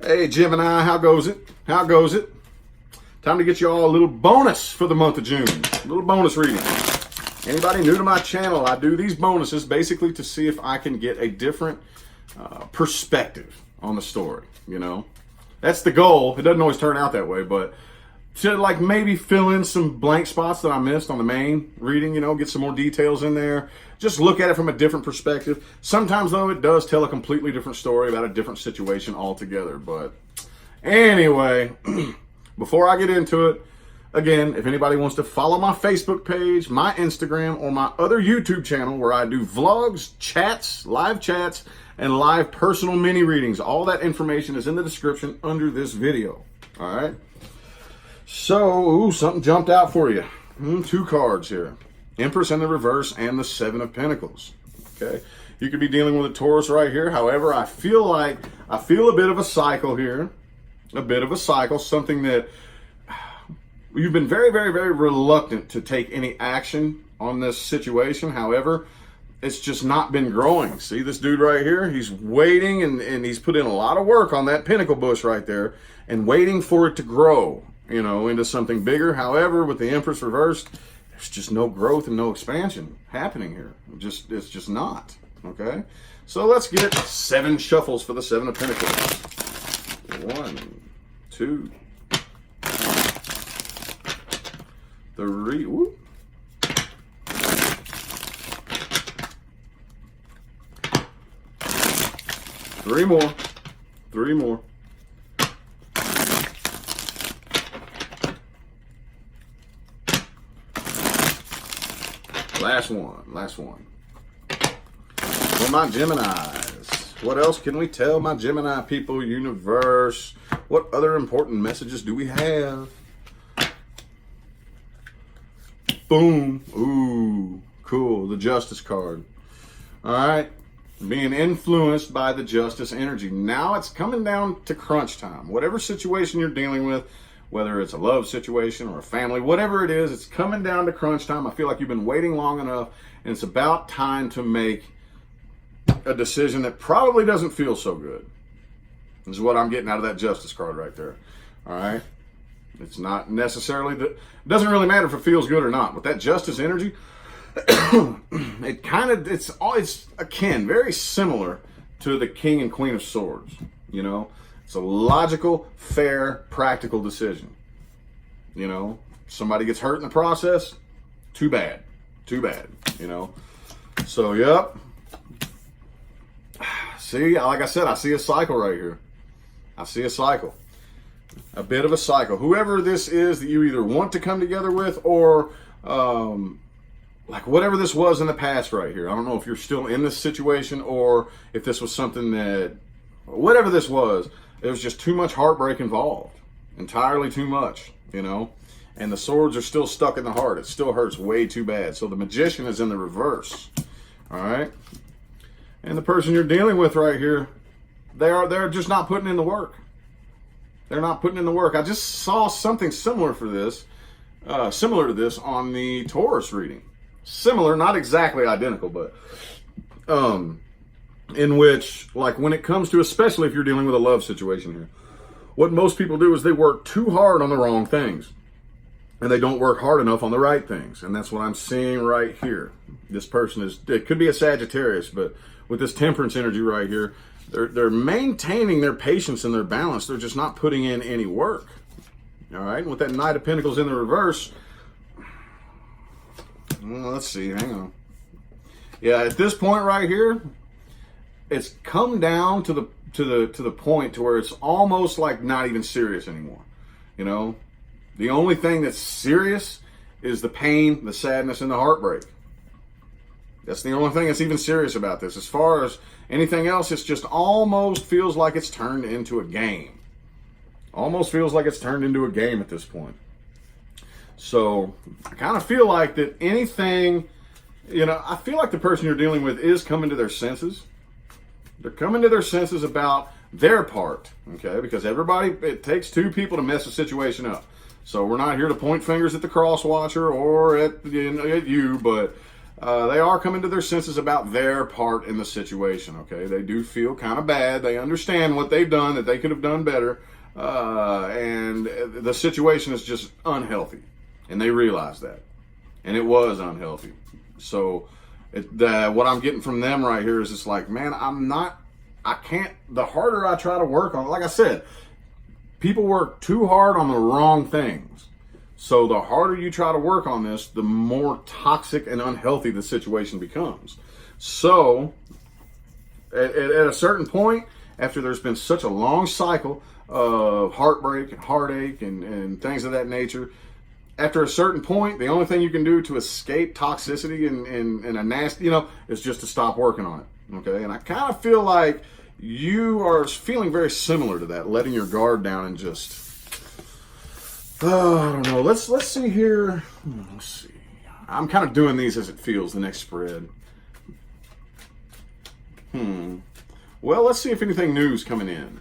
Hey Gemini, how goes it? How goes it? Time to get you all a little bonus for the month of June. A little bonus reading. Anybody new to my channel, I do these bonuses basically to see if I can get a different perspective on the story, you know? That's the goal. It doesn't always turn out that way, but to like maybe fill in some blank spots that I missed on the main reading, you know, get some more details in there. Just look at it from a different perspective. Sometimes, though, it does tell a completely different story about a different situation altogether. But anyway, before I get into it, again, if anybody wants to follow my Facebook page, my Instagram, or my other YouTube channel where I do vlogs, chats, and live personal mini readings, all that information is in the description under this video. All right? So, something jumped out for you. Two cards here. Empress in the reverse and the Seven of Pentacles. Okay, you could be dealing with a Taurus right here. However, I feel a bit of a cycle here. A bit of a cycle, something that you've been very, very, very reluctant to take any action on this situation. However, it's just not been growing. See this dude right here? He's waiting and he's put in a lot of work on that pentacle bush right there and waiting for it to grow, you know, into something bigger. However, with the Empress reversed, there's just no growth and no expansion happening here. It's just not. Okay? So let's get 7 shuffles for the Seven of Pentacles. 1, 2, 3. Whoop. 3 more. 3 more. Last one. For my Geminis, what else can we tell my Gemini people, universe? What other important messages do we have? Boom. Ooh, cool. The Justice card. All right. Being influenced by the Justice energy. Now it's coming down to crunch time. Whatever situation you're dealing with, whether it's a love situation or a family, whatever it is, it's coming down to crunch time. I feel like you've been waiting long enough, and it's about time to make a decision that probably doesn't feel so good. This is what I'm getting out of that Justice card right there. All right? It's not necessarily, it doesn't really matter if it feels good or not. With that Justice energy, it's akin, very similar to the King and Queen of Swords, you know? It's a logical, fair, practical decision. You know, somebody gets hurt in the process, too bad, you know. So, yep. See, like I said, I see a cycle right here. I see a cycle. A bit of a cycle. Whoever this is that you either want to come together with or, like whatever this was in the past right here. I don't know if you're still in this situation or if this was something that, whatever this was, there was just too much heartbreak involved. Entirely too much, you know? And the swords are still stuck in the heart. It still hurts way too bad. So the Magician is in the reverse. All right? And the person you're dealing with right here, they're just not putting in the work. They're not putting in the work. I just saw something similar to this on the Taurus reading. Similar, not exactly identical, but in which, like when it comes to, especially if you're dealing with a love situation here, what most people do is they work too hard on the wrong things. And they don't work hard enough on the right things. And that's what I'm seeing right here. This person is, it could be a Sagittarius, but with this Temperance energy right here, they're maintaining their patience and their balance. They're just not putting in any work. All right. And with that Knight of Pentacles in the reverse, well, let's see. Hang on. Yeah, at this point right here, it's come down to the point to where it's almost like not even serious anymore. You know, the only thing that's serious is the pain, the sadness, and the heartbreak. That's the only thing that's even serious about this. As far as anything else, it's just almost feels like it's turned into a game. Almost feels like it's turned into a game at this point. So I kind of feel like that anything, you know, I feel like the person you're dealing with is coming to their senses. They're coming to their senses about their part, okay? Because it takes 2 people to mess a situation up. So we're not here to point fingers at the cross watcher or at you, but they are coming to their senses about their part in the situation, okay? They do feel kind of bad. They understand what they've done, that they could have done better, and the situation is just unhealthy, and they realize that, and it was unhealthy. So what I'm getting from them right here is just like, man, the harder I try to work on it, like I said, people work too hard on the wrong things. So the harder you try to work on this, the more toxic and unhealthy the situation becomes. So at a certain point, after there's been such a long cycle of heartbreak and heartache and things of that nature, after a certain point, the only thing you can do to escape toxicity and a nasty, is just to stop working on it. Okay? And I kind of feel like you are feeling very similar to that, letting your guard down and just, I don't know. Let's see here. Let's see. I'm kind of doing these as it feels, the next spread. Well, let's see if anything new is coming in.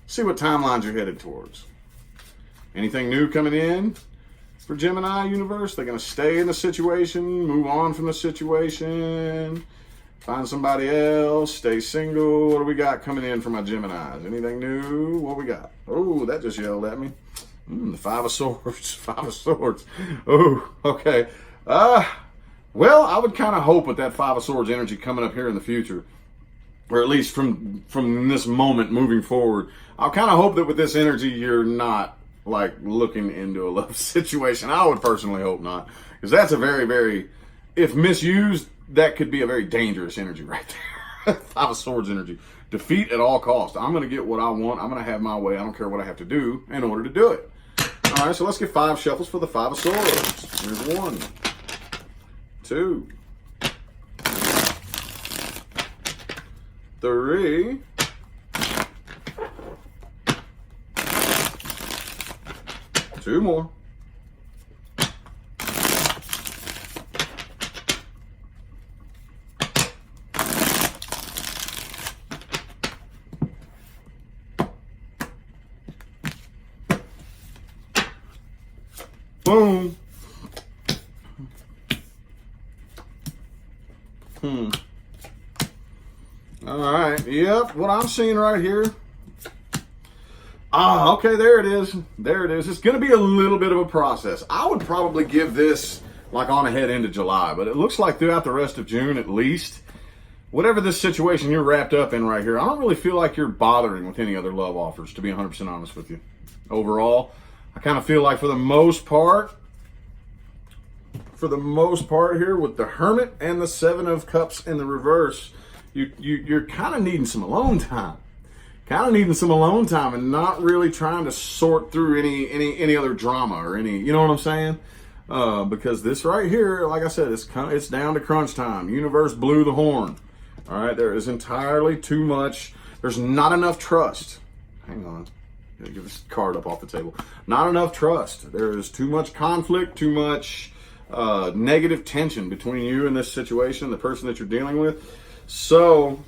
See what timelines you're headed towards. Anything new coming in for Gemini universe? They're going to stay in the situation, move on from the situation, find somebody else, stay single. What do we got coming in for my Geminis? Anything new? What we got? Oh, that just yelled at me. The Five of Swords. Five of Swords. Oh, okay. Well, I would kind of hope with that Five of Swords energy coming up here in the future, or at least from this moment moving forward, I'll kind of hope that with this energy, you're not like looking into a love situation. I would personally hope not, because that's a very, very, if misused, that could be a very dangerous energy right there. Five of Swords energy. Defeat at all costs. I'm going to get what I want. I'm going to have my way. I don't care what I have to do in order to do it. All right, so let's get 5 shuffles for the Five of Swords. Here's 1, 2, 3, 2 more. Boom. All right. Yep. What I'm seeing right here. Okay. There it is. There it is. It's going to be a little bit of a process. I would probably give this like on ahead into July, but it looks like throughout the rest of June at least, whatever this situation you're wrapped up in right here, I don't really feel like you're bothering with any other love offers, to be 100% honest with you. Overall, I kind of feel like for the most part here with the Hermit and the Seven of Cups in the reverse, you're kind of needing some alone time. And not really trying to sort through any other drama or any, you know what I'm saying? Because this right here, like I said, it's down to crunch time. Universe blew the horn. All right, there is entirely too much. There's not enough trust. Hang on. Get this card up off the table. Not enough trust. There is too much conflict, too much negative tension between you and this situation, the person that you're dealing with. So,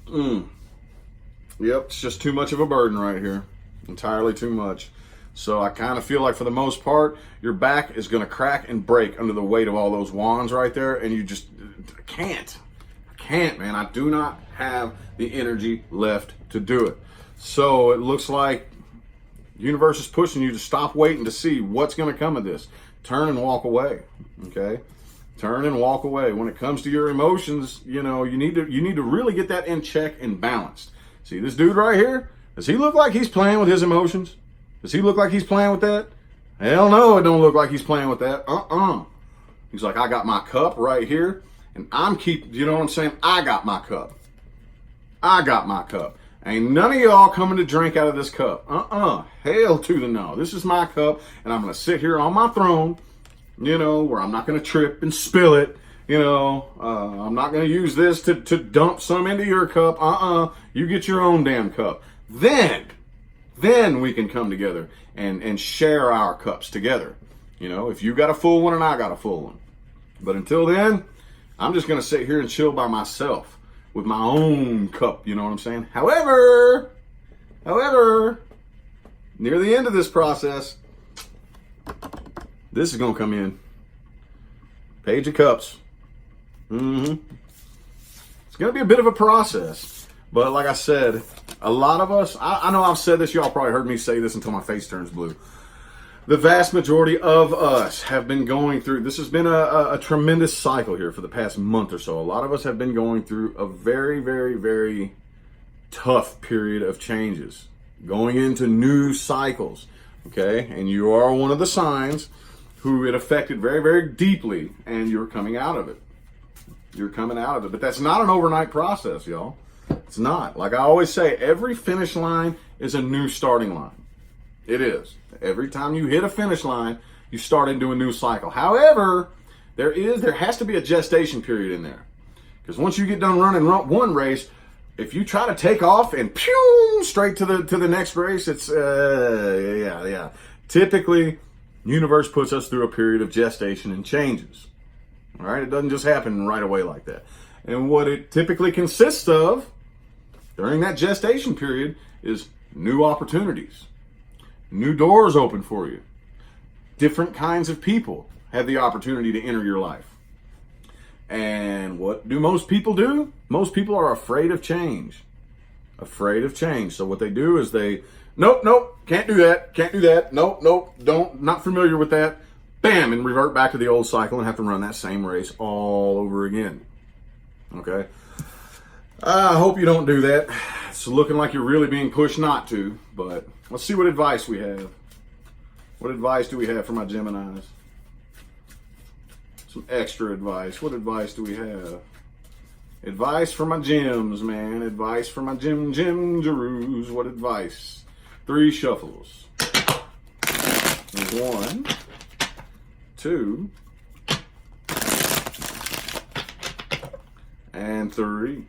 yep, it's just too much of a burden right here. Entirely too much. So I kind of feel like for the most part, your back is going to crack and break under the weight of all those wands right there, and you just can't, man. I do not have the energy left to do it. So it looks like the universe is pushing you to stop waiting to see what's going to come of this. Turn and walk away, okay? Turn and walk away. When it comes to your emotions, you need to really get that in check and balanced. See this dude right here? Does he look like he's playing with his emotions? Does he look like he's playing with that? Hell no, it don't look like he's playing with that. He's like, I got my cup right here, and you know what I'm saying? I got my cup. Ain't none of y'all coming to drink out of this cup. Hell to the no. This is my cup, and I'm going to sit here on my throne, where I'm not going to trip and spill it. I'm not going to use this to dump some into your cup. You get your own damn cup. Then we can come together and share our cups together. If you got a full one and I got a full one. But until then, I'm just going to sit here and chill by myself with my own cup, you know what I'm saying? However, near the end of this process, this is going to come in. Page of Cups. It's going to be a bit of a process. But like I said, a lot of us, I know I've said this, y'all probably heard me say this until my face turns blue. The vast majority of us have been going through, this has been a tremendous cycle here for the past month or so. A lot of us have been going through a very, very, very tough period of changes, going into new cycles, okay? And you are one of the signs who it affected very, very deeply, and you're coming out of it. You're coming out of it. But that's not an overnight process, y'all. It's not. Like I always say, every finish line is a new starting line. It is. Every time you hit a finish line, you start into a new cycle. However, there has to be a gestation period in there. Because once you get done running one race, if you try to take off and pew straight to the next race, it's yeah. Typically, universe puts us through a period of gestation and changes. All right, it doesn't just happen right away like that. And what it typically consists of during that gestation period is new opportunities. New doors open for you. Different kinds of people have the opportunity to enter your life. And what do most people do? Most people are afraid of change. Afraid of change. So what they do is nope, can't do that, nope, not familiar with that. Bam, and revert back to the old cycle and have to run that same race all over again. Okay? I hope you don't do that. It's looking like you're really being pushed not to, but let's see what advice we have. What advice do we have for my Geminis? Some extra advice. What advice do we have? Advice for my gems, man. Advice for my Jeroos. What advice? 3 shuffles. There's 1, 2, and 3.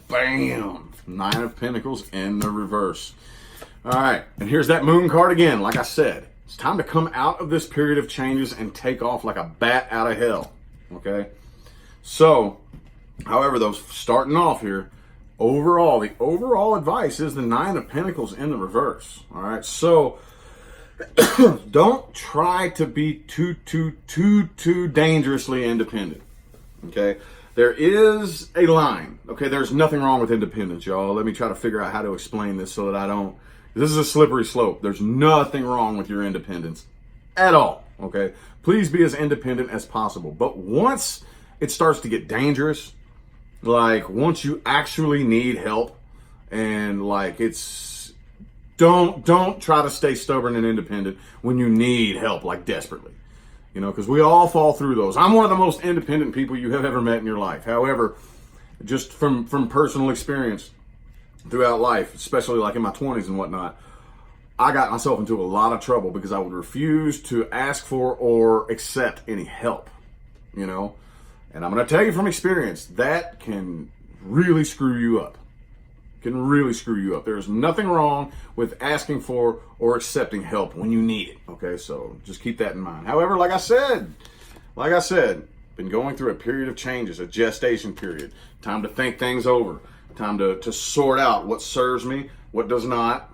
Bam! 9 of Pentacles in the reverse. All right, and here's that Moon card again. Like I said, it's time to come out of this period of changes and take off like a bat out of hell. Okay? So, however, though, starting off here, the overall advice is the 9 of Pentacles in the reverse. All right, so don't try to be too dangerously independent. Okay? There is a line. Okay, there's nothing wrong with independence, y'all. Let me try to figure out how to explain this so that I don't. This is a slippery slope. There's nothing wrong with your independence at all. Okay, please be as independent as possible. But once it starts to get dangerous, like once you actually need help, and like don't try to stay stubborn and independent when you need help, like desperately. You know, because we all fall through those. I'm one of the most independent people you have ever met in your life. However, just from personal experience throughout life, especially like in my 20s and whatnot, I got myself into a lot of trouble because I would refuse to ask for or accept any help, you know. And I'm going to tell you from experience, that can really screw you up. Can really screw you up. There's nothing wrong with asking for or accepting help when you need it. Okay, so just keep that in mind. However, like I said, been going through a period of changes, a gestation period. Time to think things over. Time to sort out what serves me, what does not.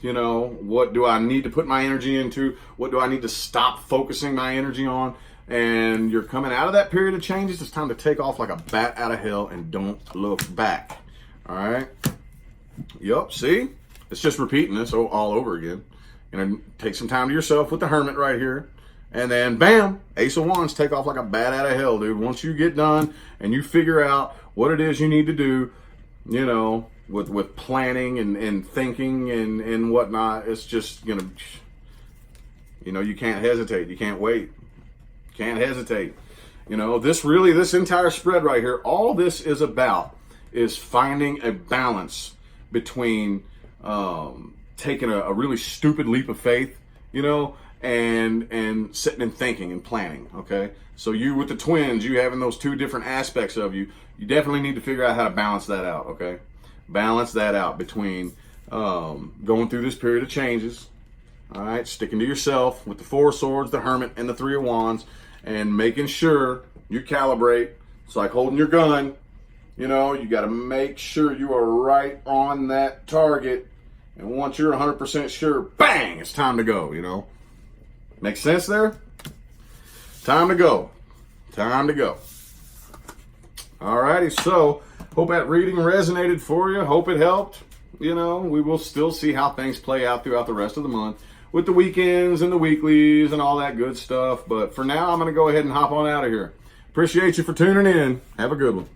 You know, what do I need to put my energy into? What do I need to stop focusing my energy on? And you're coming out of that period of changes. It's time to take off like a bat out of hell and don't look back. All right. Yup, see? It's just repeating this all over again. You know, take some time to yourself with the Hermit right here. And then, bam, Ace of Wands, take off like a bat out of hell, dude. Once you get done and you figure out what it is you need to do, you know, with planning and thinking and whatnot, it's just going to, you know, you can't hesitate. You can't wait. Can't hesitate. You know, this entire spread right here, all this is about is finding a balance between taking a really stupid leap of faith, you know, and sitting and thinking and planning, okay? So you with the twins, you having those 2 different aspects of you, you definitely need to figure out how to balance that out, okay? Balance that out between going through this period of changes, all right, sticking to yourself with the 4 of Swords, the Hermit, and the 3 of Wands, and making sure you calibrate. It's like holding your gun. You know, you got to make sure you are right on that target. And once you're 100% sure, bang, it's time to go, you know. Make sense there? Time to go. Time to go. Alrighty, so hope that reading resonated for you. Hope it helped. You know, we will still see how things play out throughout the rest of the month with the weekends and the weeklies and all that good stuff. But for now, I'm going to go ahead and hop on out of here. Appreciate you for tuning in. Have a good one.